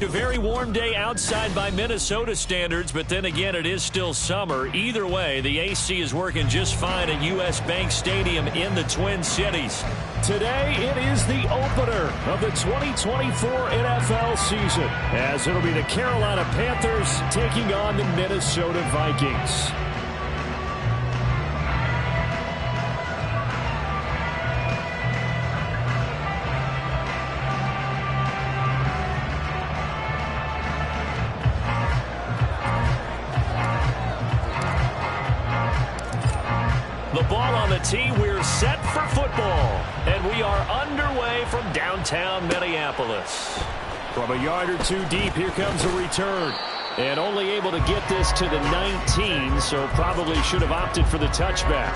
A very warm day outside by Minnesota standards, but then again, it is still summer. Either way, the AC is working just fine at U.S. Bank Stadium in the Twin Cities. Today, it is the opener of the 2024 NFL season, as it'll be the Carolina Panthers taking on the Minnesota Vikings. The ball on the tee, we're set for football. And we are underway from downtown Minneapolis. From a yard or two deep, here comes a return. And only able to get this to the 19, so probably should have opted for the touchback.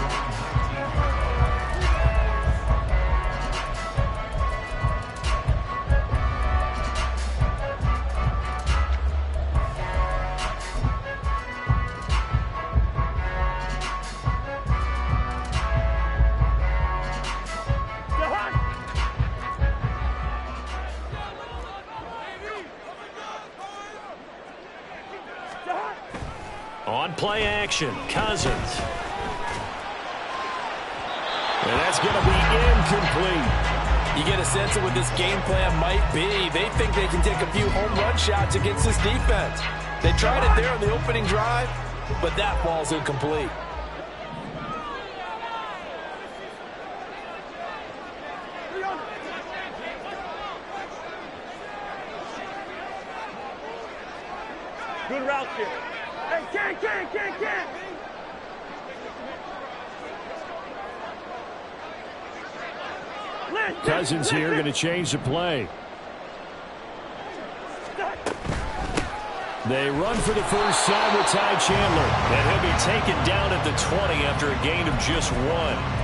On play action, Cousins. And that's going to be incomplete. You get a sense of what this game plan might be. They think they can take a few home run shots against this defense. They tried it there on the opening drive, but that ball's incomplete. Good route here. Hey, can't. Cousins here going to change the play. They run for the first time with Ty Chandler. And he'll be taken down at the 20 after a gain of just 1.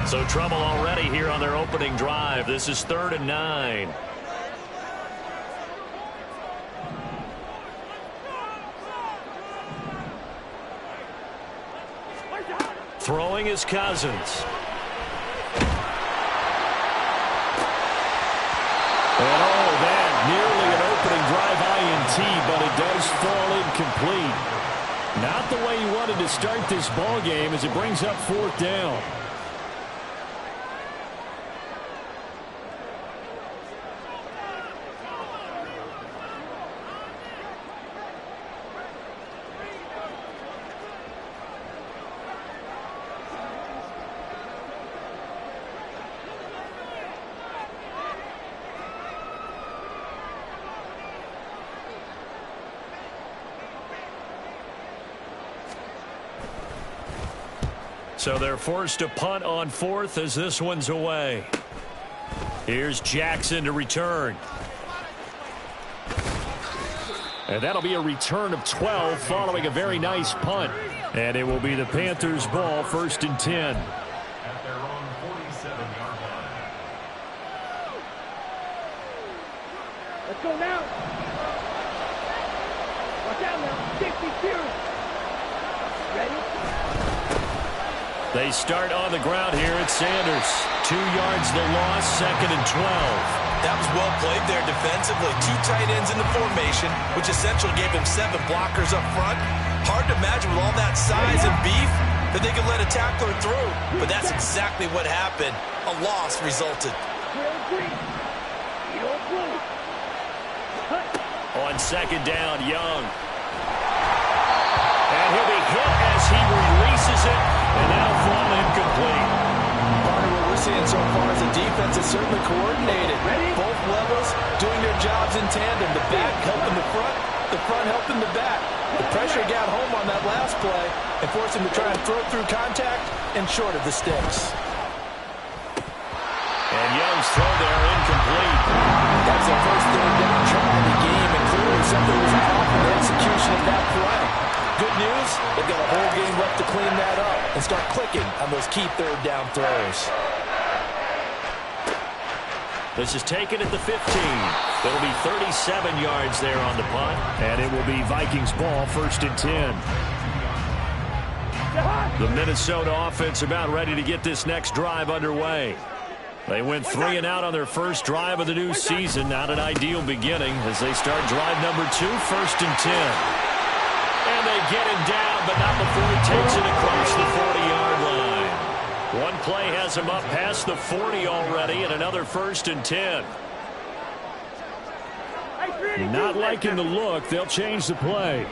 So trouble already here on their opening drive. This is 3rd and 9. Throwing is Cousins. And that nearly an opening drive INT, but it does fall incomplete. Not the way you wanted to start this ball game as it brings up 4th down. So they're forced to punt on 4th as this one's away. Here's Jackson to return. And that'll be a return of 12 following a very nice punt. And it will be the Panthers' ball, 1st and 10. At their own 47-yard line. Let's go now. Watch out now. 52. Ready? They start on the ground here at Sanders. 2 yards the loss, 2nd and 12. That was well played there defensively. 2 tight ends in the formation, which essentially gave him 7 blockers up front. Hard to imagine with all that size and beef that they could let a tackler through. But that's exactly what happened. A loss resulted. On 2nd down, Young. And he'll be hit as he releases it, and now fall incomplete. Part of what we're seeing so far is the defense is certainly coordinated. Both levels doing their jobs in tandem. The back helping the front helping the back. The pressure got home on that last play and forced him to try and throw through contact and short of the sticks. And Young's throw there incomplete. That's the first 3rd down try of the game, and clearly something was off in the execution of that play. Good news, they've got a whole game left to clean that up and start clicking on those key 3rd down throws. This is taken at the 15. It'll be 37 yards there on the punt. And it will be Vikings ball, 1st and 10. The Minnesota offense about ready to get this next drive underway. They went 3 and out on their first drive of the new season. Not an ideal beginning as they start drive number 2, 1st and 10. And they get him down, but not before he takes it across the 40-yard line. One play has him up past the 40 already, and another 1st and 10. Not liking the look. They'll change the play.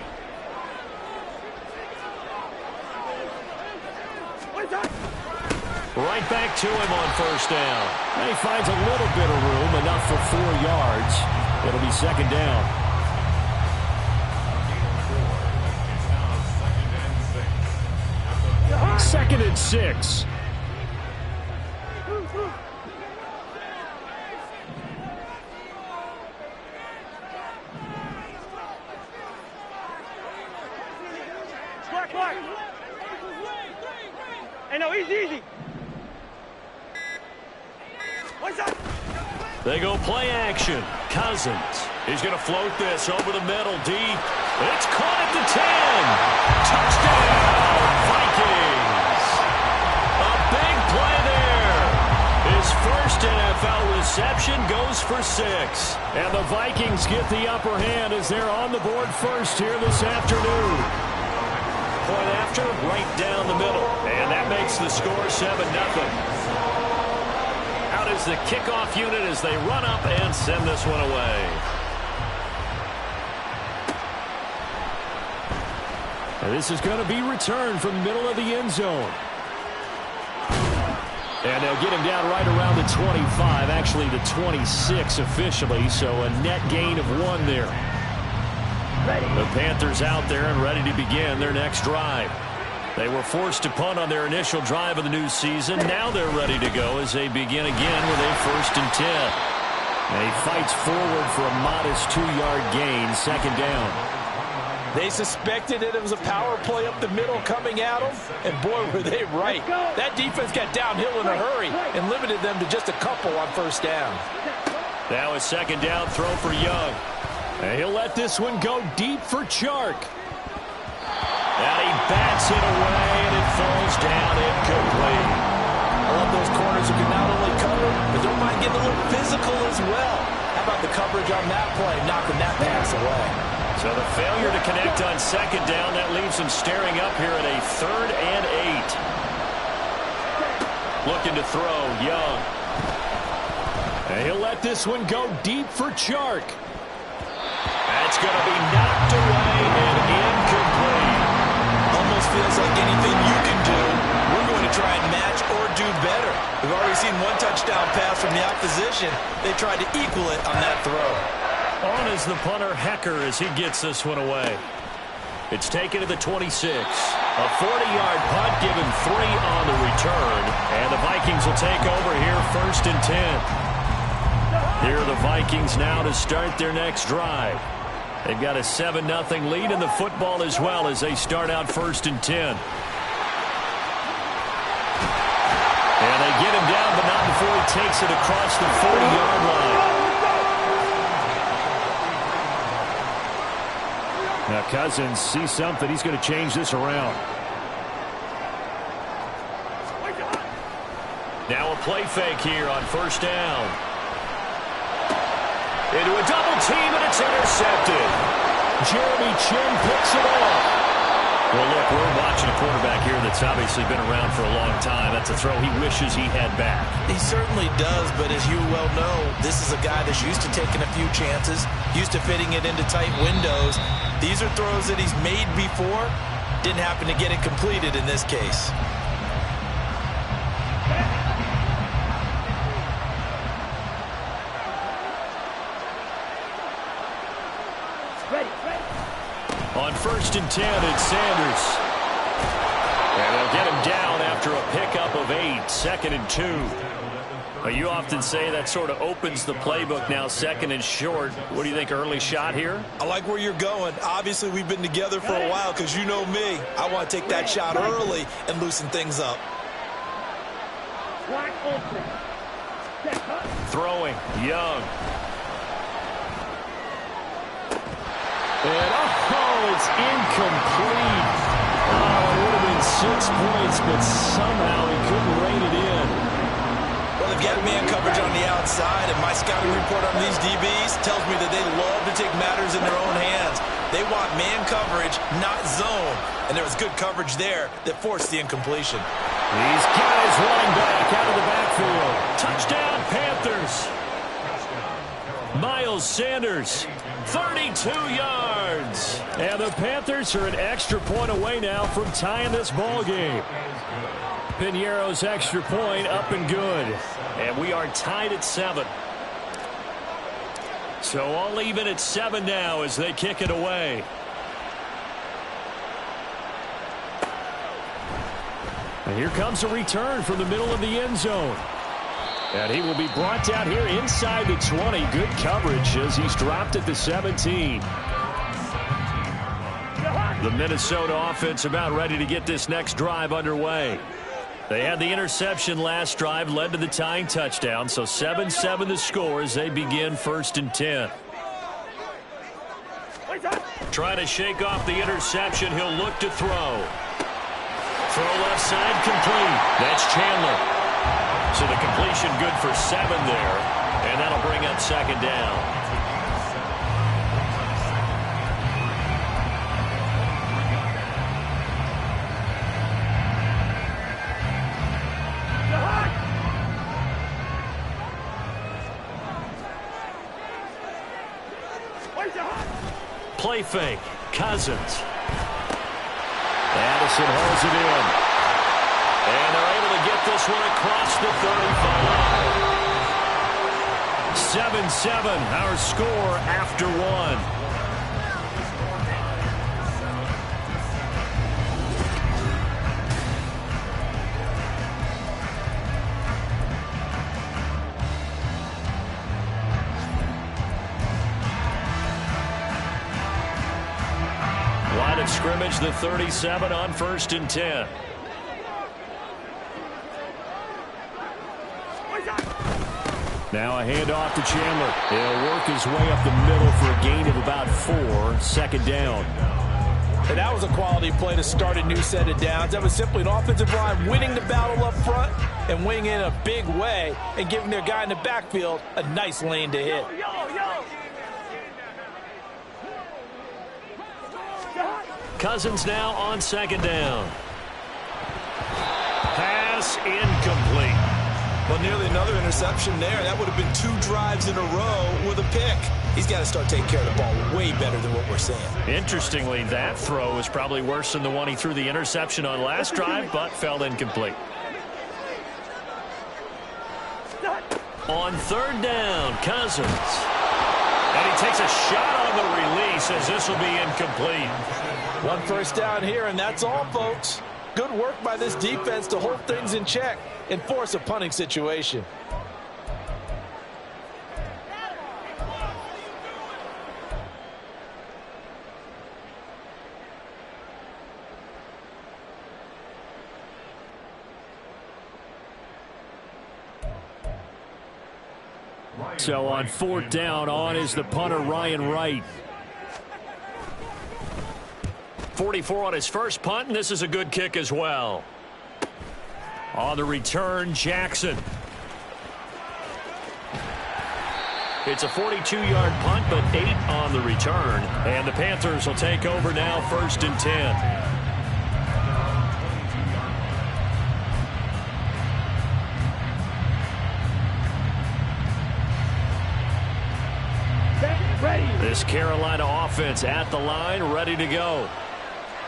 Right back to him on 1st down. And he finds a little bit of room, enough for 4 yards. It'll be 2nd down. Second and 6. Hey, no, easy. They go play action. Cousins. He's going to float this over the middle deep. It's caught at the 10. Touchdown, Vikings. A big play there. His first NFL reception goes for 6. And the Vikings get the upper hand as they're on the board first here this afternoon. Point after, right down the middle. And that makes the score 7-0. Out is the kickoff unit as they run up and send this one away. And this is going to be returned from the middle of the end zone. And they'll get him down right around the 25, actually the 26 officially, so a net gain of 1 there. The Panthers out there and ready to begin their next drive. They were forced to punt on their initial drive of the new season. Now they're ready to go as they begin again with a 1st and 10. And he fights forward for a modest 2-yard gain, 2nd down. They suspected it was a power play up the middle coming at them, and boy, were they right. That defense got downhill in a hurry and limited them to just a couple on 1st down. Now a 2nd down throw for Young. And he'll let this one go deep for Chark. And he bats it away, and it falls down incomplete. I love those corners who can not only cover, but don't mind getting a little physical as well. How about the coverage on that play, knocking that pass away? So the failure to connect on 2nd down, that leaves him staring up here at a 3rd and 8. Looking to throw, Young. And he'll let this one go deep for Chark. That's going to be knocked away and incomplete. Almost feels like anything you can do, we're going to try and match or do better. We've already seen 1 touchdown pass from the opposition. They tried to equal it on that throw. On is the punter, Hecker, as he gets this one away. It's taken to the 26. A 40-yard punt, given 3 on the return. And the Vikings will take over here, 1st and 10. Here are the Vikings now to start their next drive. They've got a 7-0 lead in the football as well as they start out 1st and 10. And they get him down, but not before he takes it across the 40-yard line. Now Cousins sees something. He's going to change this around. Now a play fake here on 1st down. Into a double team, and it's intercepted. Jeremy Chin picks it off. Well, look, we're watching a quarterback here that's obviously been around for a long time. That's a throw he wishes he had back. He certainly does, but as you well know, this is a guy that's used to taking a few chances, used to fitting it into tight windows. These are throws that he's made before. Didn't happen to get it completed in this case. On 1st and 10, it's Sanders. And they'll get him down after a pickup of 8, 2nd and 2. Well, you often say that sort of opens the playbook now, 2nd and short. What do you think, early shot here? I like where you're going. Obviously, we've been together for a while because you know me. I want to take that shot early and loosen things up. throwing. Young. And it's incomplete. Oh, it would have been 6 points, but somehow he couldn't rein it in. Well, they've got man coverage on the outside, and my scouting report on these DBs tells me that they love to take matters in their own hands. They want man coverage, not zone. And there was good coverage there that forced the incompletion. He's got his running back out of the backfield. Touchdown, Panthers. Miles Sanders, 32 yards. And the Panthers are an extra point away now from tying this ball game. Piñeiro's extra point up and good. And we are tied at 7. So all even at 7 now as they kick it away. And here comes a return from the middle of the end zone. And he will be brought down here inside the 20. Good coverage as he's dropped at the 17. The Minnesota offense about ready to get this next drive underway. They had the interception last drive, led to the tying touchdown. So 7-7 the score as they begin 1st and 10. Trying to shake off the interception. He'll look to throw. Throw left side complete. That's Chandler. So the completion good for 7 there. And that'll bring up 2nd down. Play fake. Cousins. Addison holds it in. And they're able to get this one across the 35. 7-7, our score after 1. Line of scrimmage, the 37 on 1st and 10. Now a handoff to Chandler. He'll work his way up the middle for a gain of about 4. 2nd down. And that was a quality play to start a new set of downs. That was simply an offensive line winning the battle up front and winning in a big way and giving their guy in the backfield a nice lane to hit. Cousins now on 2nd down. Pass incomplete. Well, nearly another interception there. That would have been 2 drives in a row with a pick. He's got to start taking care of the ball way better than what we're seeing. Interestingly, that throw is probably worse than the one he threw the interception on last drive, but fell incomplete. On 3rd down, Cousins. And he takes a shot on the release as this will be incomplete. 1 first down here, and that's all, folks. Good work by this defense to hold things in check and force a punting situation. So on 4th down, on is the punter, Ryan Wright. 44 on his first punt, and this is a good kick as well. On the return, Jackson. It's a 42-yard punt, but 8 on the return. And the Panthers will take over now, 1st and 10. This Carolina offense at the line, ready to go.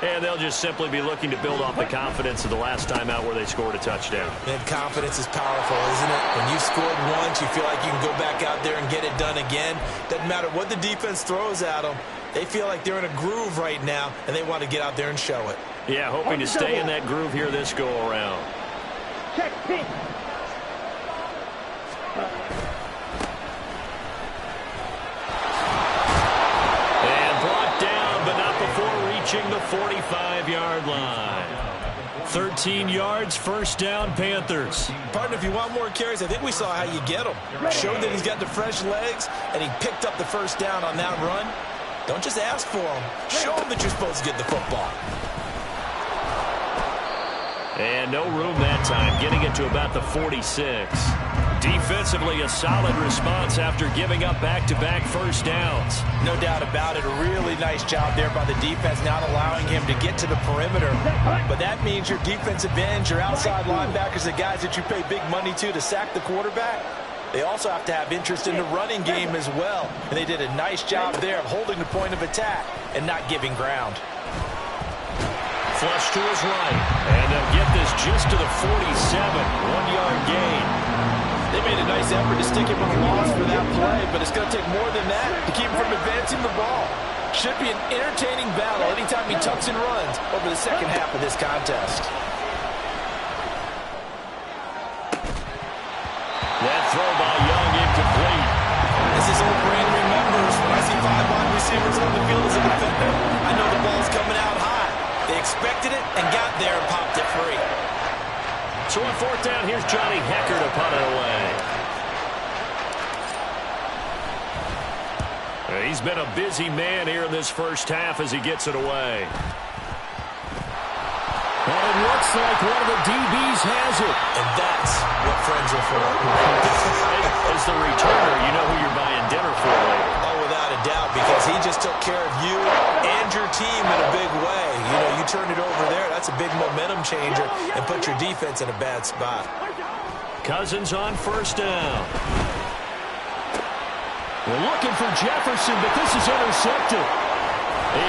And they'll just simply be looking to build off the confidence of the last time out where they scored a touchdown. And confidence is powerful, isn't it? When you've scored once, you feel like you can go back out there and get it done again. Doesn't matter what the defense throws at them. They feel like they're in a groove right now, and they want to get out there and show it. Yeah, hoping to stay in that groove here this go-around. Check pink. And brought down, but not before reaching the 45-yard line. 13 yards, first down, Panthers. Partner, if you want more carries, I think we saw how you get them. Showed that he's got the fresh legs, and he picked up the first down on that run. Don't just ask for them. Show them that you're supposed to get the football. And no room that time, getting it to about the 46. Defensively, a solid response after giving up back-to-back first downs. No doubt about it. A really nice job there by the defense, not allowing him to get to the perimeter. But that means your defensive ends, your outside linebackers, the guys that you pay big money to sack the quarterback, they also have to have interest in the running game as well. And they did a nice job there of holding the point of attack and not giving ground. Flush to his right. And they'll get this just to the 47. 1-yard gain. They made a nice effort to stick him with a loss for that play, but it's going to take more than that to keep him from advancing the ball. Should be an entertaining battle anytime he tucks and runs over the second half of this contest. That throw by Young incomplete. As his old brain remembers, when I see 5 wide receivers on the field as a defender, I know the ball's coming out high. They expected it and got there and popped it free. So on fourth down, here's Johnny Hecker to punt it away. He's been a busy man here in this first half as he gets it away. And it looks like one of the DBs has it. And that's what friends are for. As the returner, you know who you're buying dinner for later. Oh, without a doubt, because he just took care of you and your team in a big way. You know, you turn it over there, that's a big momentum changer and put your defense in a bad spot. Cousins on first down. We're looking for Jefferson, but this is intercepted.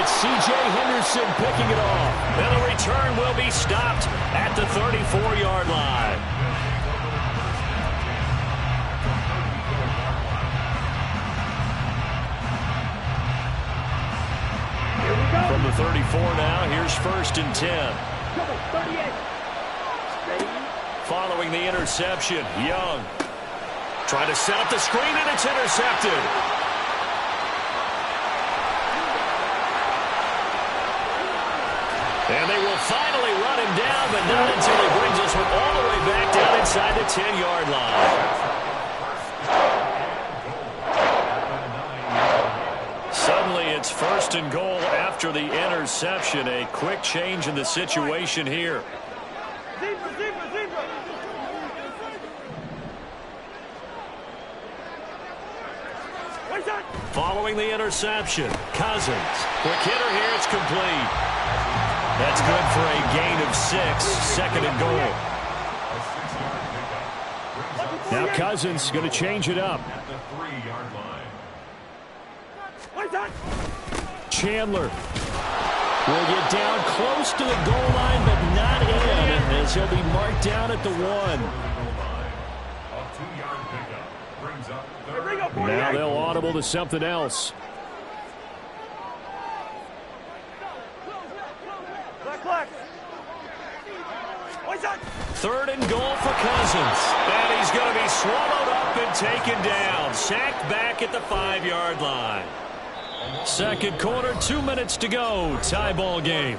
It's C.J. Henderson picking it off. And the return will be stopped at the 34-yard line. From the 34 now, here's first and 10. Following the interception, Young trying to set up the screen, and it's intercepted. And they will finally run him down, but not until he brings us all the way back down inside the 10-yard line. Suddenly it's first and goal after the interception. A quick change in the situation here. Following the interception, Cousins. Quick hitter here, it's complete. That's good for a gain of 6, second and goal. Now Cousins going to change it up. At the 3-yard line. Chandler will get down close to the goal line, but not in, as he'll be marked down at the 1. A 2-yard pickup brings up third. Now they'll audible to something else. Third and goal for Cousins. And he's going to be swallowed up and taken down. Sacked back at the 5-yard line. Second quarter, 2 minutes to go. Tie ball game.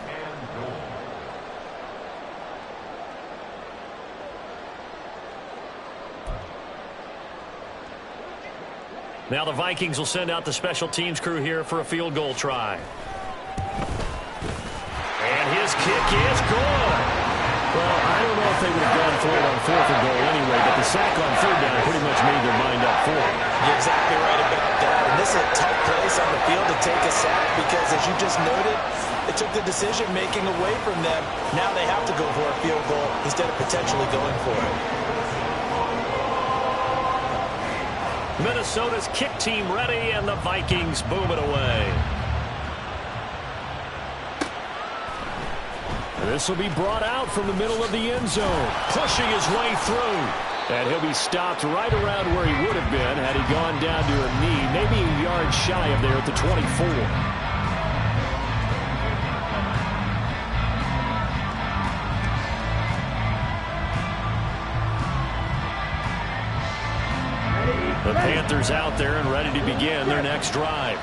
Now the Vikings will send out the special teams crew here for a field goal try. And his kick is good. Well, I don't know if they would have gone for it on fourth and goal anyway, but the sack on third down pretty much made their mind up for it. You're exactly right about that. And this is a tough place on the field to take a sack because, as you just noted, it took the decision-making away from them. Now they have to go for a field goal instead of potentially going for it. Minnesota's kick team ready, and the Vikings boom it away. This will be brought out from the middle of the end zone, pushing his way through. And he'll be stopped right around where he would have been had he gone down to a knee, maybe a yard shy of there at the 24. The Panthers out there and ready to begin their next drive.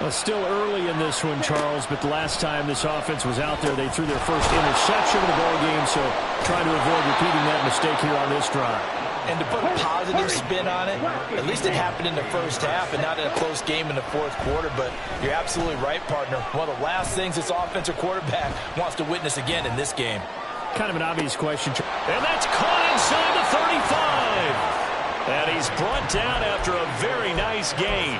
Well, still early in this one, Charles, but the last time this offense was out there, they threw their first interception of the ball game, so trying to avoid repeating that mistake here on this drive. And to put a positive spin on it, at least it happened in the first half and not in a close game in the fourth quarter, but you're absolutely right, partner. One of the last things this offensive quarterback wants to witness again in this game. Kind of an obvious question. And that's caught inside the 35. And he's brought down after a very nice gain.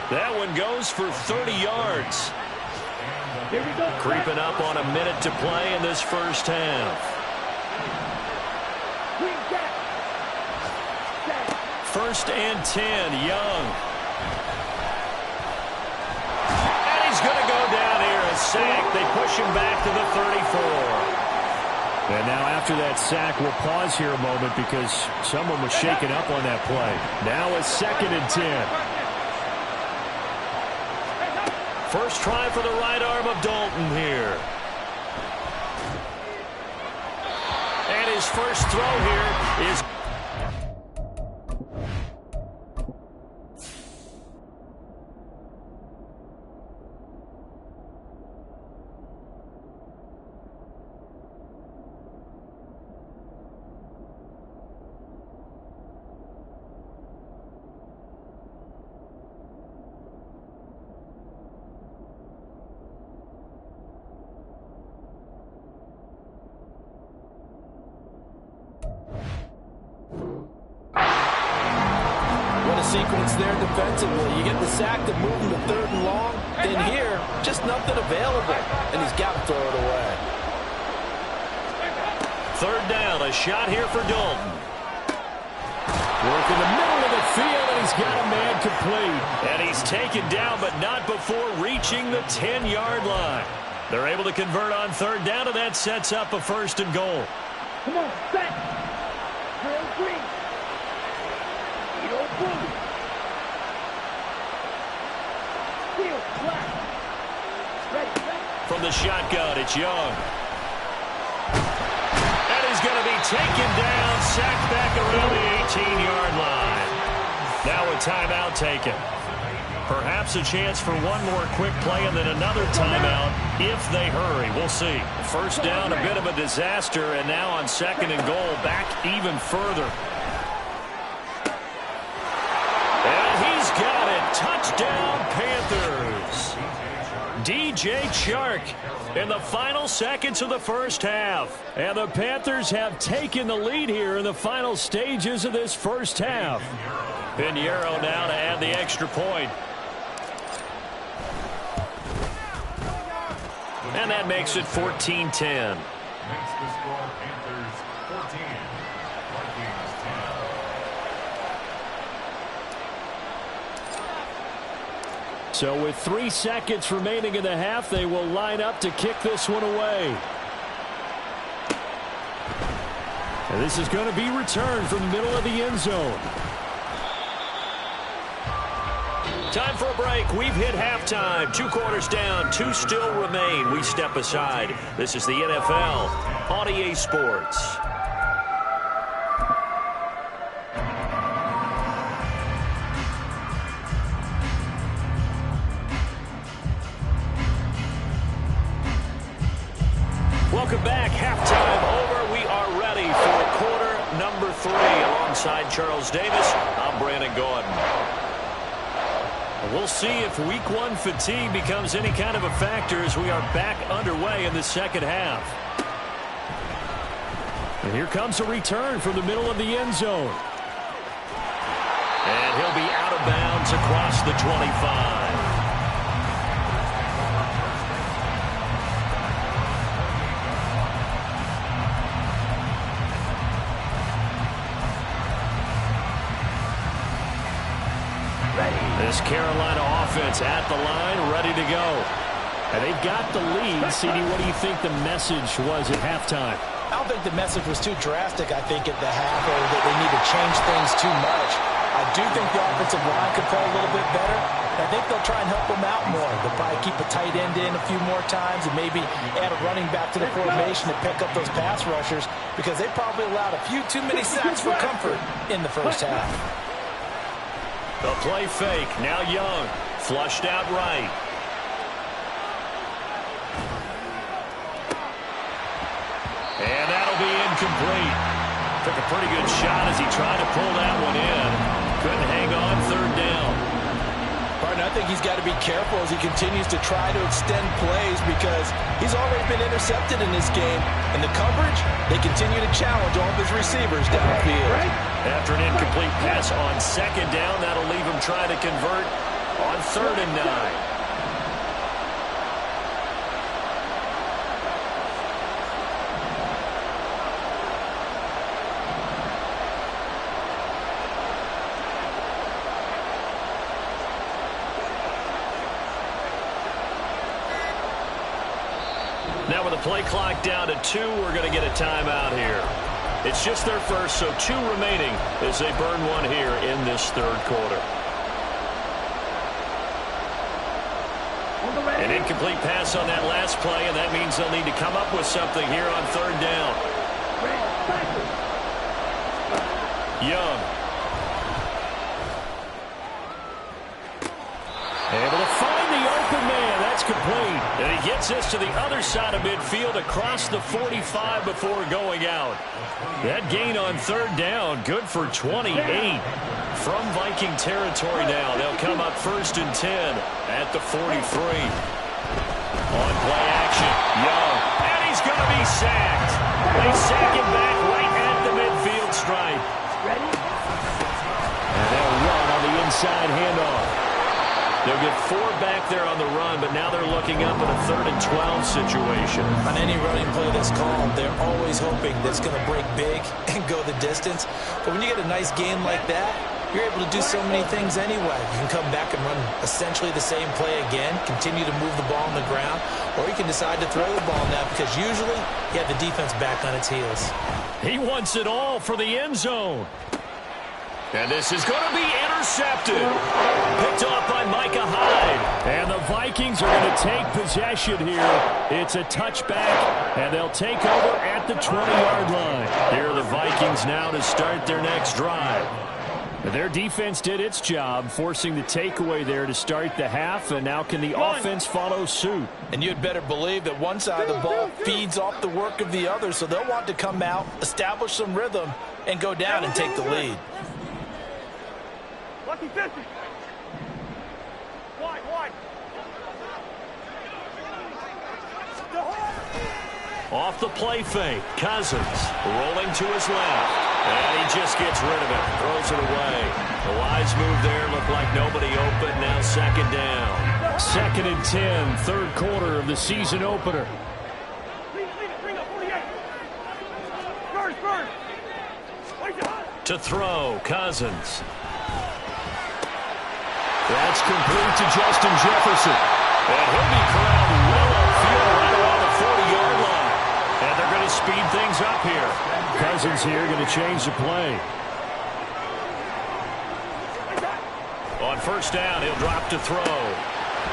That one goes for 30 yards. Creeping up on a minute to play in this first half. First and 10, Young. And he's going to go down here, a sack. They push him back to the 34. And now after that sack, we'll pause here a moment because someone was shaken up on that play. Now a 2nd and 10. First try for the right arm of Dalton here. And his first throw here is... Sequence there defensively. You get the sack to move him to 3rd and long. Then here, just nothing available. And he's got to throw it away. 3rd down, a shot here for Dalton. Work in the middle of the field, and he's got a man complete. And he's taken down, but not before reaching the 10-yard line. They're able to convert on 3rd down, and that sets up a 1st and goal. Come on, set. Drill green. Blue. From the shotgun, it's Young. And he's going to be taken down, sacked back around the 18-yard line. Now a timeout taken. Perhaps a chance for one more quick play and then another timeout if they hurry. We'll see. First down, a bit of a disaster, and now on 2nd and goal, back even further. Got it. Touchdown, Panthers. DJ Chark in the final seconds of the first half. And the Panthers have taken the lead here in the final stages of this first half. Pinheiro now to add the extra point. And that makes it 14-10. So with 3 seconds remaining in the half, they will line up to kick this one away. And this is going to be returned from the middle of the end zone. Time for a break. We've hit halftime. 2 quarters down. 2 still remain. We step aside. This is the NFL on EA Sports. Welcome back. Halftime over. We are ready for quarter number 3. Alongside Charles Davis, I'm Brandon Gordon. We'll see if week 1 fatigue becomes any kind of a factor as we are back underway in the second half. And here comes a return from the middle of the end zone. And he'll be out of bounds across the 25. This Carolina offense at the line, ready to go. And they've got the lead. CD, what do you think the message was at halftime? I don't think the message was too drastic, I think, at the half, or that they need to change things too much. I do think the offensive line could play a little bit better. I think they'll try and help them out more. They'll probably keep a tight end in a few more times and maybe add a running back to the formation to pick up those pass rushers because they probably allowed a few too many sacks for comfort in the first half. The play fake. Now Young. Flushed out right. And that'll be incomplete. Took a pretty good shot as he tried to pull that one in. Couldn't hang on third down. Partner, I think he's got to be careful as he continues to try to extend plays because he's already been intercepted in this game. And the coverage, they continue to challenge all of his receivers downfield. After an incomplete pass on second down, that'll leave him trying to convert on 3rd and 9. Now with the play clock down to 2, we're going to get a timeout here. It's just their first, so 2 remaining as they burn one here in this 3rd quarter. An incomplete pass on that last play, and that means they'll need to come up with something here on 3rd down. Young. Able to find the open man. That's complete. And he gets this to the other side of midfield across the 45 before going out. That gain on 3rd down, good for 28. From Viking territory now, they'll come up 1st and 10 at the 43. On play action, Young. And he's going to be sacked. They sack him back right at the midfield stripe. And they'll run on the inside handoff. They'll get 4 back there on the run, but now they're looking up in a 3rd and 12 situation. On any running play that's called, they're always hoping that it's going to break big and go the distance. But when you get a nice game like that, you're able to do so many things anyway. You can come back and run essentially the same play again, continue to move the ball on the ground, or you can decide to throw the ball now because usually you have the defense back on its heels. He wants it all for the end zone. And this is going to be intercepted. Picked off by Micah Hyde. And the Vikings are going to take possession here. It's a touchback, and they'll take over at the 20-yard line. Here are the Vikings now to start their next drive. Their defense did its job, forcing the takeaway there to start the half, and now can the offense follow suit? And you'd better believe that one side of the ball feeds off the work of the other, so they'll want to come out, establish some rhythm, and go down and take the lead. Lucky 50. Wide. Off the play fake, Cousins rolling to his left. And he just gets rid of it, throws it away. The wise move there, looked like nobody open, now 2nd down. 2nd and 10, 3rd quarter of the season opener. Bring up 48. First. To throw, Cousins. That's complete to Justin Jefferson. And he'll be corralled well upfield right around the 40-yard line. And they're going to speed things up here. Cousins here going to change the play. On 1st down, he'll drop to throw.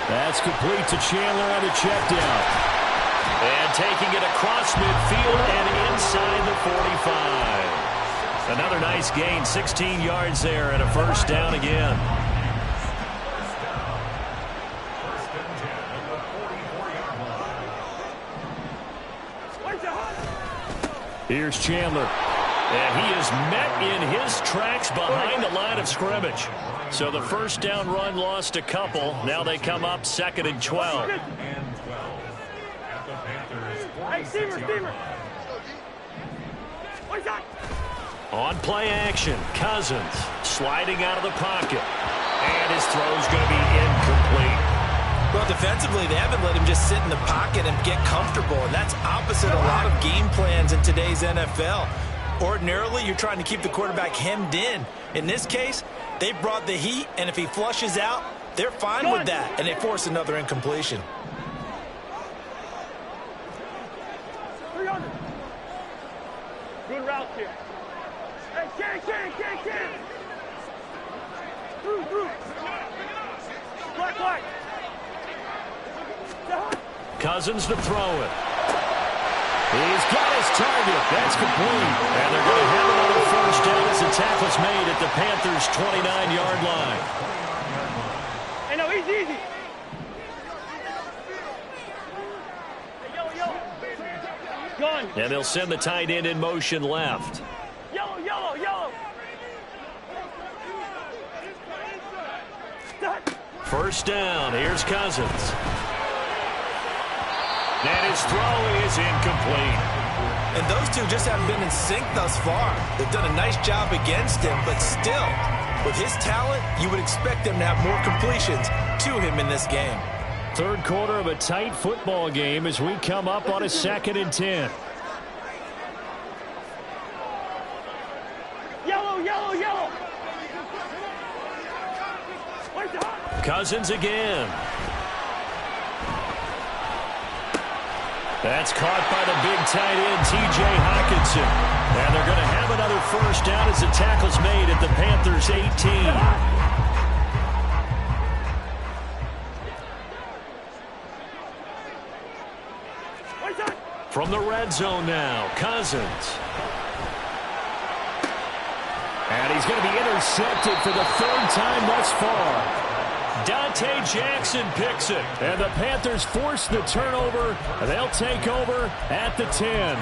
That's complete to Chandler on the check down. And taking it across midfield and inside the 45. Another nice gain, 16 yards there and a 1st down again. Here's Chandler. And he is met in his tracks behind the line of scrimmage. So the 1st down run lost a couple. Now they come up 2nd and 12. Hey, Steamer. On play action, Cousins sliding out of the pocket. And his throw's going to be incomplete. Well, defensively, they haven't let him just sit in the pocket and get comfortable, and that's opposite a lot of game plans in today's NFL. Ordinarily, you're trying to keep the quarterback hemmed in. In this case, they brought the heat, and if he flushes out, they're fine with that, and they force another incompletion. 300. Good route here. Hey, Ken. Through. Black. Cousins to throw it. He's got his target. That's complete. And they're going to have another 1st down as the tackle's made at the Panthers' 29-yard line. Hey, no, Easy, easy. Gun. And they'll send the tight end in motion left. Yellow, yellow, yellow. First down. Here's Cousins. And his throw is incomplete. And those two just haven't been in sync thus far. They've done a nice job against him, but still, with his talent, you would expect them to have more completions to him in this game. Third quarter of a tight football game as we come up on a 2nd and 10. Yellow, yellow, yellow. Cousins again. That's caught by the big tight end, T.J. Hockenson. And they're going to have another first down as the tackle's made at the Panthers' 18. From the red zone now, Cousins. And he's going to be intercepted for the 3rd time thus far. Dante Jackson picks it. And the Panthers force the turnover. They'll take over at the 10.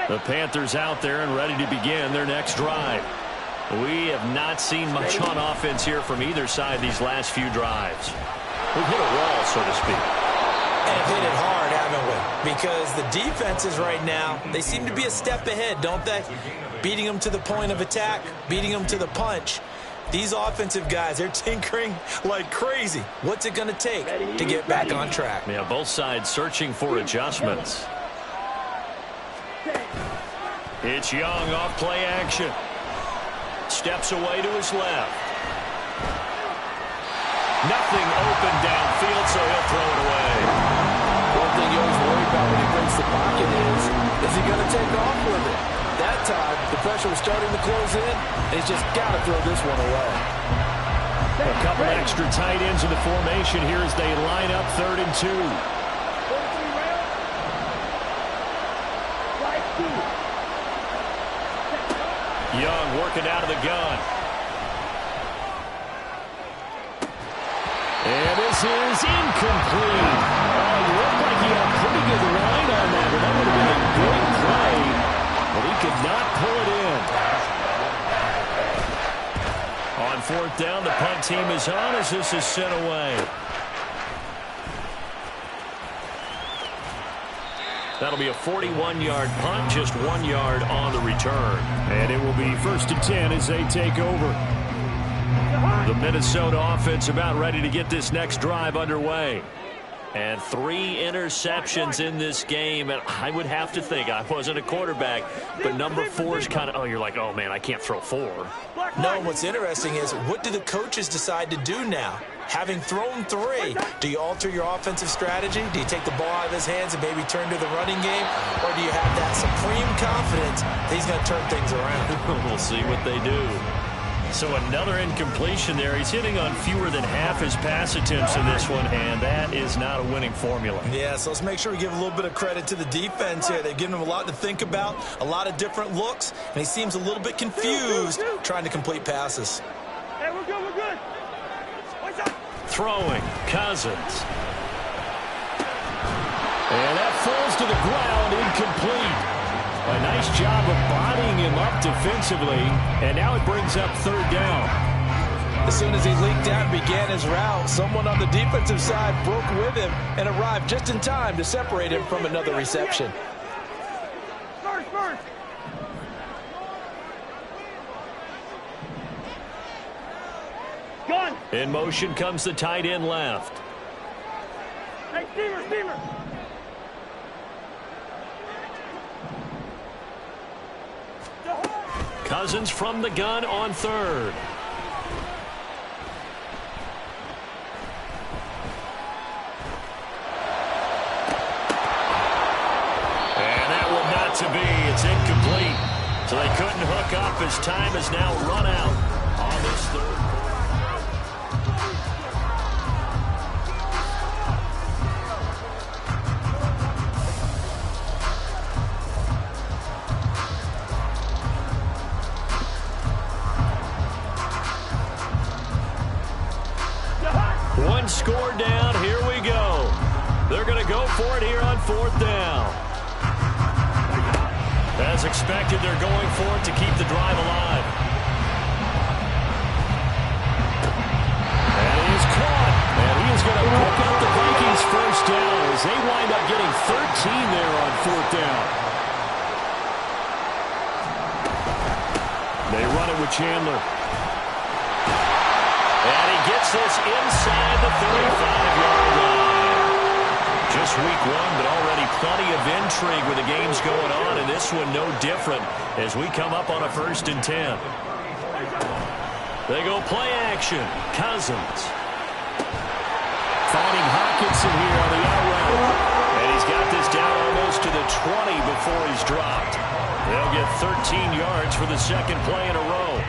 The Panthers out there and ready to begin their next drive. We have not seen much on offense here from either side these last few drives. We've hit a wall, so to speak. And hit it hard, haven't we? Because the defenses right now, they seem to be a step ahead, don't they? Beating them to the point of attack, beating them to the punch. These offensive guys, they're tinkering like crazy. What's it going to take to get back on track? Yeah, both sides searching for adjustments. It's Young off play action. Steps away to his left. Nothing open downfield, so he'll throw it away. One thing you always worry about when he breaks the pocket is he going to take off with it? That time, the pressure was starting to close in, and he's just got to throw this one away. A couple extra tight ends in the formation here as they line up 3rd and 2. Young working out of the gun. And this is incomplete. Oh, it looked like he had a pretty good line on that, but that would have been a good play. But he could not pull it in. On 4th down, the punt team is on as this is sent away. That'll be a 41-yard punt, just 1 yard on the return. And it will be 1st and 10 as they take over. The Minnesota offense about ready to get this next drive underway. And 3 interceptions in this game. And I would have to think, I wasn't a quarterback, but number 4 is kind of, oh, you're like, oh, man, I can't throw 4. No, what's interesting is what do the coaches decide to do now? Having thrown 3, do you alter your offensive strategy? Do you take the ball out of his hands and maybe turn to the running game? Or do you have that supreme confidence that he's going to turn things around? We'll see what they do. So another incompletion there. He's hitting on fewer than half his pass attempts in this one, and that is not a winning formula. Yeah, so let's make sure we give a little bit of credit to the defense here. They've given him a lot to think about, a lot of different looks, and he seems a little bit confused trying to complete passes. Hey, we're good, we're good. Throwing, Cousins. And that falls to the ground, incomplete. A nice job of bodying him up defensively, and now it brings up 3rd down. As soon as he leaked out and began his route, someone on the defensive side broke with him and arrived just in time to separate him from another reception. First. Gun. In motion comes the tight end left. Hey, Steamer. Cousins from the gun on 3rd. And that will not to be. It's incomplete. So they couldn't hook up as time has now run out on this 3rd. One score down. Here we go. They're going to go for it here on 4th down. As expected, they're going for it to keep the drive alive. And he is caught. And he is going to pick up the Vikings first down as they wind up getting 13 there on 4th down. They run it with Chandler. And he gets this inside the 35-yard line. Just week 1, but already plenty of intrigue with the games going on, and this one no different as we come up on a 1st and 10. They go play action. Cousins. Finding Hawkinson here on the out route. And he's got this down almost to the 20 before he's dropped. They'll get 13 yards for the 2nd play in a row.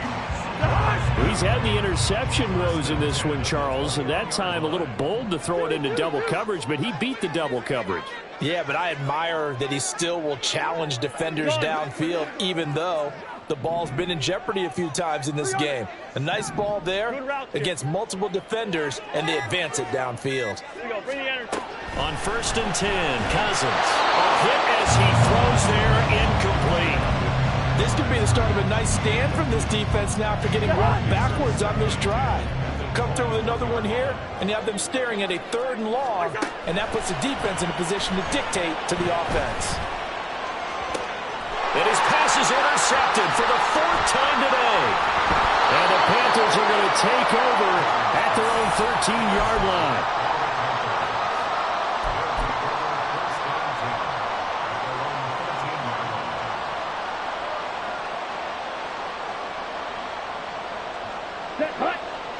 He's had the interception woes in this one, Charles, and that time a little bold to throw it into double coverage, but he beat the double coverage. Yeah, but I admire that he still will challenge defenders downfield, even though the ball's been in jeopardy a few times in this game. A nice ball there against multiple defenders, and they advance it downfield. On 1st and 10, Cousins. A hit as he throws there, incomplete. This could be the start of a nice stand from this defense now after getting rocked backwards on this drive. Come through with another one here, and you have them staring at a 3rd and long, and that puts the defense in a position to dictate to the offense. And his pass is intercepted for the 4th time today. And the Panthers are going to take over at their own 13-yard line.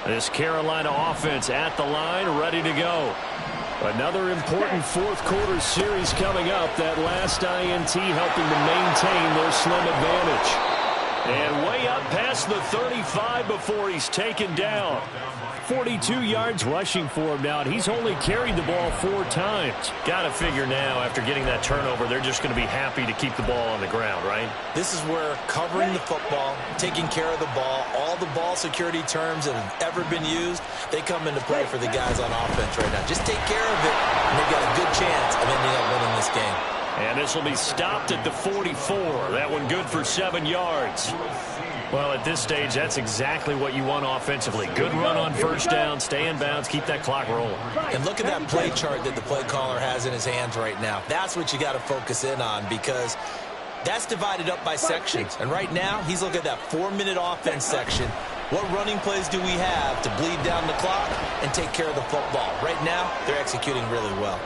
This Carolina offense at the line, ready to go. Another important 4th quarter series coming up. That last INT helping to maintain their slim advantage. And way up past the 35 before he's taken down. 42 yards rushing for him now, and he's only carried the ball 4 times. Got to figure now, after getting that turnover, they're just going to be happy to keep the ball on the ground, right? This is where covering the football, taking care of the ball, all the ball security terms that have ever been used, they come into play for the guys on offense right now. Just take care of it, and they've got a good chance of ending up winning this game. And this will be stopped at the 44. That one good for 7 yards. Well, at this stage, that's exactly what you want offensively. Good run on 1st down, stay in bounds, keep that clock rolling. And look at that play chart that the play caller has in his hands right now. That's what you got to focus in on, because that's divided up by sections. And right now, he's looking at that 4-minute offense section. What running plays do we have to bleed down the clock and take care of the football? Right now, they're executing really well.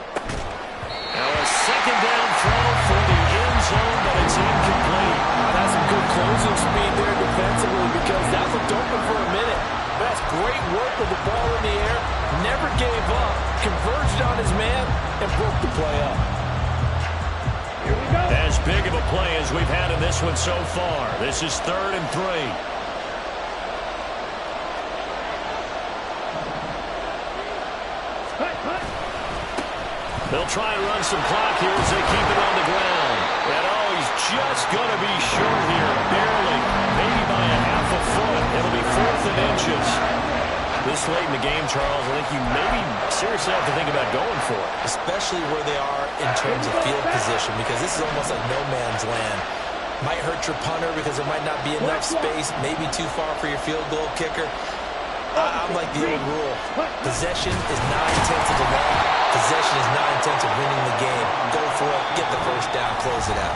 Now a 2nd down throw for the end zone, but it's incomplete. That's some good closing speed there defensively, because that looked open for a minute. That's great work with the ball in the air. Never gave up. Converged on his man and broke the play up. Here we go. As big of a play as we've had in this one so far. This is 3rd and 3. They'll try and run some clock here as they keep it on the ground. And oh, he's just going to be short here, barely, maybe by a half a foot. It'll be 4th and inches. This late in the game, Charles, I think you maybe seriously have to think about going for it. Especially where they are in terms of field position, because this is almost like no man's land. Might hurt your punter because there might not be enough space, maybe too far for your field goal kicker. I'm like the old rule. Possession is 9/10 of the law. Possession is 9/10 of winning the game. Go for it, get the 1st down, close it out.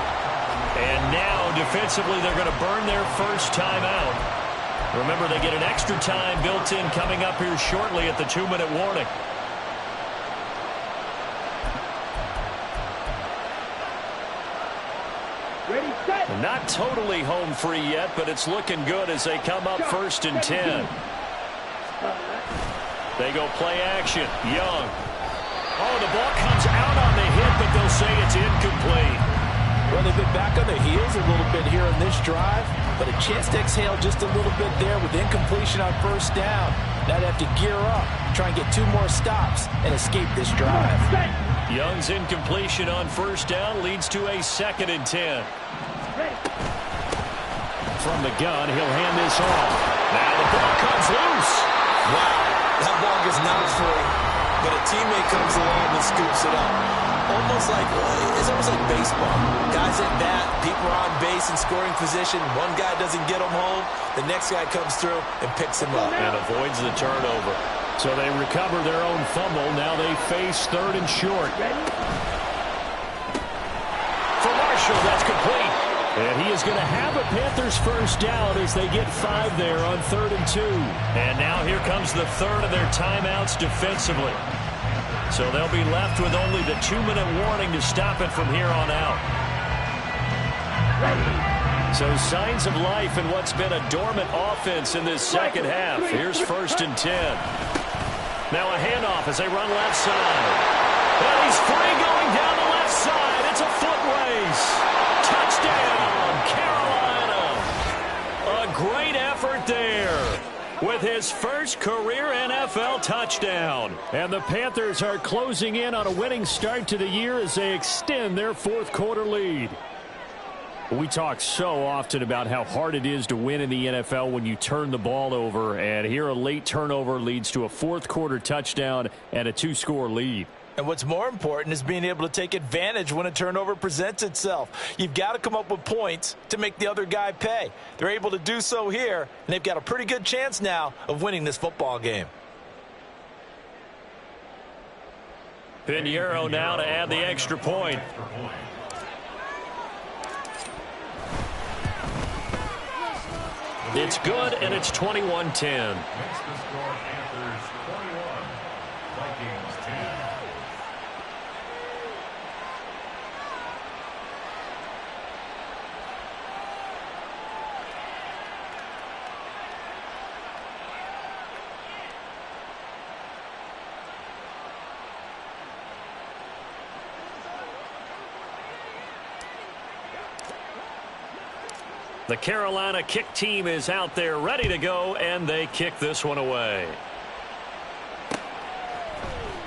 And now, defensively, they're going to burn their first time out. Remember, they get an extra time built in coming up here shortly at the 2-minute warning. Ready, set. Not totally home free yet, but it's looking good as they come up 1st and 10. They go play action. Young. Oh, the ball comes out on the hit, but they'll say it's incomplete. Well, they've been back on their heels a little bit here in this drive, but a chance to exhale just a little bit there with incompletion on 1st down. Now they have to gear up, try and get 2 more stops, and escape this drive. Young's incompletion on 1st down leads to a 2nd and 10. From the gun, he'll hand this off. Now the ball comes loose. Wow, that ball gets knocked for a but a teammate comes along and scoops it up. It's almost like baseball. Guys at bat, people are on base in scoring position. One guy doesn't get him home. The next guy comes through and picks him up. And avoids the turnover. So they recover their own fumble. Now they face third and short. For Marshall, that's complete. And he is going to have a Panthers first down as they get 5 there on 3rd and 2. And now here comes the third of their timeouts defensively. So they'll be left with only the 2-minute warning to stop it from here on out. So signs of life in what's been a dormant offense in this second half. Here's 1st and 10. Now a handoff as they run left side. And he's free going down the left side. It's a foot race. Touchdown, Carolina. A great effort there with his first career NFL touchdown. And the Panthers are closing in on a winning start to the year as they extend their 4th quarter lead. We talk so often about how hard it is to win in the NFL when you turn the ball over, and here a late turnover leads to a 4th quarter touchdown and a 2-score lead. And what's more important is being able to take advantage when a turnover presents itself. You've got to come up with points to make the other guy pay. They're able to do so here, and they've got a pretty good chance now of winning this football game. Pinheiro now to add the extra point. It's good, and it's 21-10. The Carolina kick team is out there ready to go, and they kick this one away.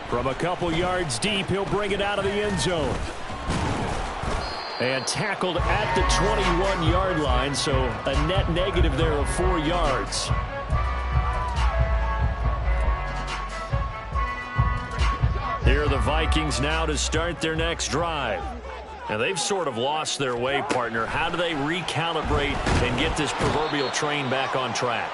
From a couple yards deep, he'll bring it out of the end zone. And tackled at the 21-yard line, so a net negative there of 4 yards. Here are the Vikings now to start their next drive. And they've sort of lost their way, partner. How do they recalibrate and get this proverbial train back on track?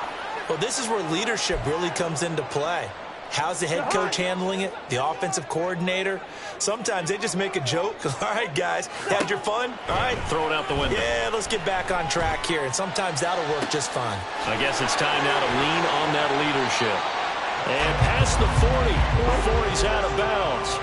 Well, this is where leadership really comes into play. How's the head coach handling it? The offensive coordinator? Sometimes they just make a joke. All right, guys, had your fun? All right. Throw it out the window. Yeah, let's get back on track here. And sometimes that'll work just fine. I guess it's time now to lean on that leadership. And past the 40 before he's out of bounds.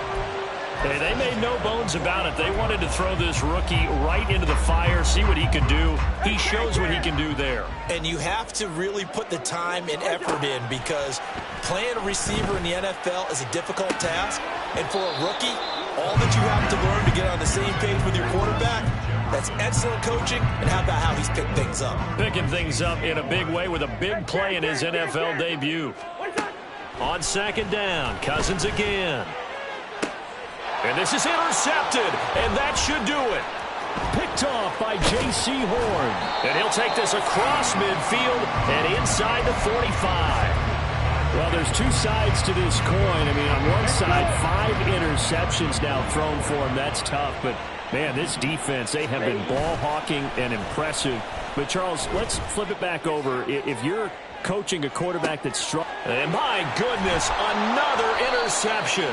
Hey, they made no bones about it. They wanted to throw this rookie right into the fire, see what he could do. He shows what he can do there. And you have to really put the time and effort in, because playing a receiver in the NFL is a difficult task. And for a rookie, all that you have to learn to get on the same page with your quarterback, that's excellent coaching. And how about how he's picked things up? Picking things up in a big way with a big play in his NFL debut. On 2nd down, Cousins again. And this is intercepted, and that should do it. Picked off by J.C. Horn. And he'll take this across midfield and inside the 45. Well, there's 2 sides to this coin. I mean, on one side, 5 interceptions now thrown for him. That's tough, but, man, this defense, they have been ball hawking and impressive. But, Charles, let's flip it back over. If you're coaching a quarterback that's strong, and my goodness, another interception.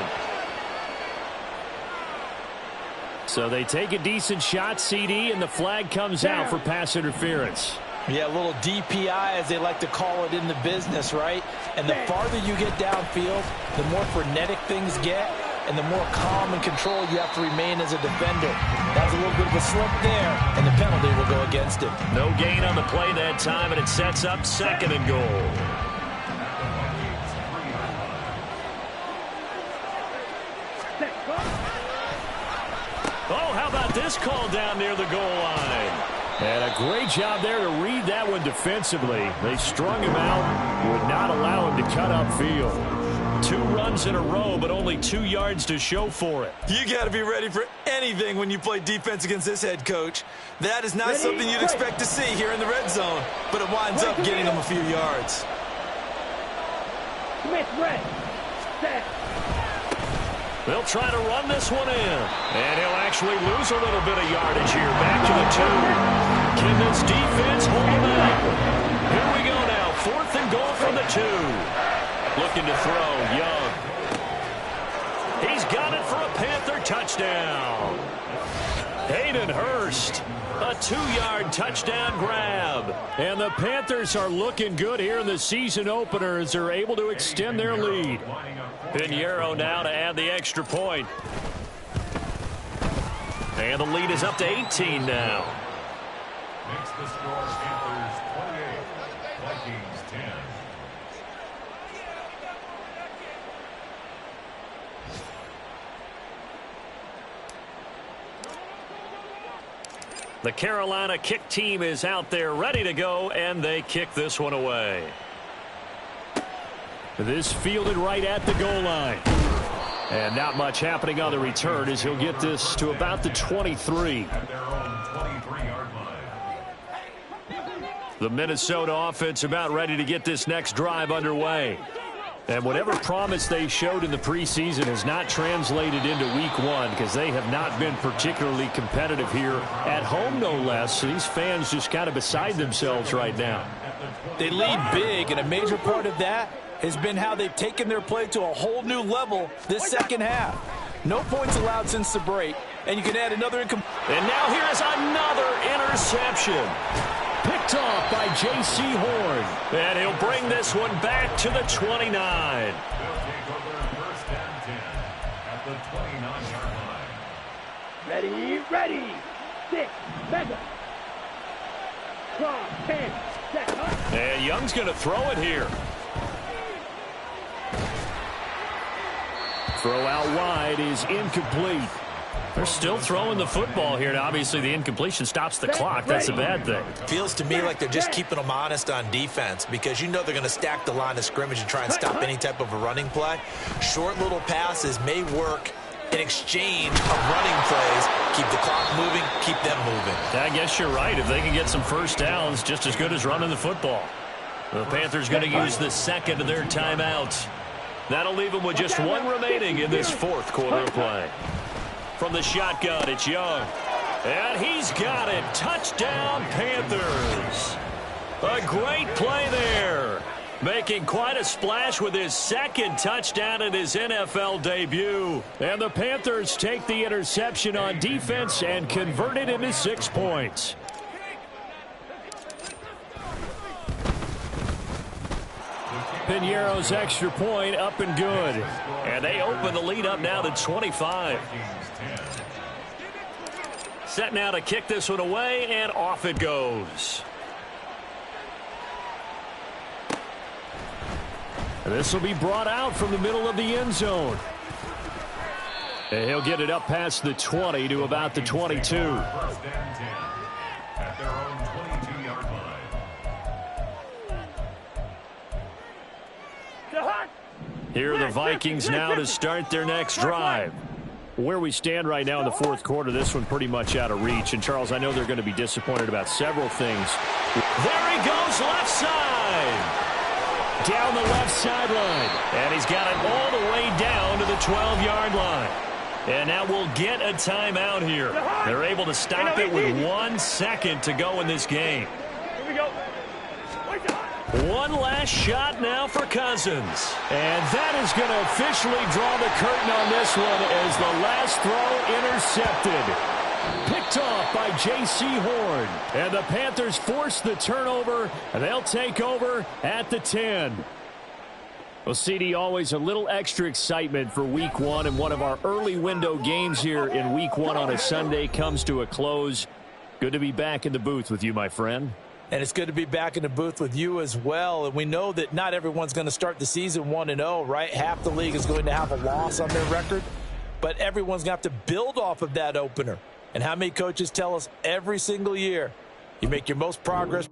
So they take a decent shot, CD, and the flag comes out for pass interference. Yeah, a little DPI, as they like to call it in the business, right? And the farther you get downfield, the more frenetic things get, and the more calm and control you have to remain as a defender. That's a little bit of a slip there, and the penalty will go against him. No gain on the play that time, and it sets up 2nd and goal. Oh, how about this call down near the goal line? And a great job there to read that one defensively. They strung him out, would not allow him to cut upfield. 2 runs in a row, but only 2 yards to show for it. You got to be ready for anything when you play defense against this head coach. That is not something you'd expect to see here in the red zone, but it winds up getting them a few yards. Smith, red. Set. They'll try to run this one in. And he'll actually lose a little bit of yardage here. Back to the 2. Can this defense hold him out? Here we go now. 4th and goal from the 2. Looking to throw. Young. He's got it for a Panther touchdown. Hayden Hurst. A 2-yard touchdown grab. And the Panthers are looking good here in the season opener as they're able to extend their lead. Pinheiro now to add the extra point. And the lead is up to 18 now. Makes the score Panthers 28, Vikings 10. The Carolina kick team is out there ready to go, and they kick this one away. This fielded right at the goal line. And not much happening on the return as he'll get this to about the 23. At their own 23-yard line. The Minnesota offense about ready to get this next drive underway. And whatever promise they showed in the preseason has not translated into week 1 because they have not been particularly competitive here at home, no less. So these fans just kind of beside themselves right now. They lead big, and a major part of that has been how they've taken their play to a whole new level this second half. No points allowed since the break, and you can add another And now here is another interception. Picked off by J.C. Horn. And he'll bring this one back to the 29. They'll take over 1st and 10 at the 29-yard line. Ready. 6, mega. Cross, 10, set. And Young's going to throw it here. Throw out wide is incomplete. They're still throwing the football here. Now, obviously, the incompletion stops the clock. That's a bad thing. Feels to me like they're just keeping them honest on defense because you know they're going to stack the line of scrimmage and try and stop any type of a running play. Short little passes may work in exchange of running plays. Keep the clock moving, keep them moving. I guess you're right. If they can get some first downs, just as good as running the football. The Panthers going to use the second of their timeouts. That'll leave them with just 1 remaining in this 4th quarter of play. From the shotgun, it's Young. And he's got it. Touchdown, Panthers. A great play there. Making quite a splash with his 2nd touchdown in his NFL debut. And the Panthers take the interception on defense and convert it into 6 points. Pinheiro's extra point up and good. And they open the lead up now to 25. Set now to kick this one away, and off it goes. And this will be brought out from the middle of the end zone. And he'll get it up past the 20 to about the 22. 1st and 10 at their own 22-yard line. Here are the Vikings now to start their next drive. Where we stand right now in the 4th quarter, this one pretty much out of reach. And, Charles, I know they're going to be disappointed about several things. There he goes, left side. Down the left sideline. And he's got it all the way down to the 12-yard line. And now we'll get a timeout here. They're able to stop it with 1 second to go in this game. Here we go. One last shot now for Cousins. And that is going to officially draw the curtain on this one as the last throw intercepted. Picked off by J.C. Horn. And the Panthers force the turnover, and they'll take over at the 10. Well, CD, always a little extra excitement for Week 1, and one of our early window games here in Week 1 on a Sunday comes to a close. Good to be back in the booth with you, my friend. And it's good to be back in the booth with you as well. And we know that not everyone's going to start the season 1-0, right? Half the league is going to have a loss on their record. But everyone's going to have to build off of that opener. And how many coaches tell us every single year, you make your most progress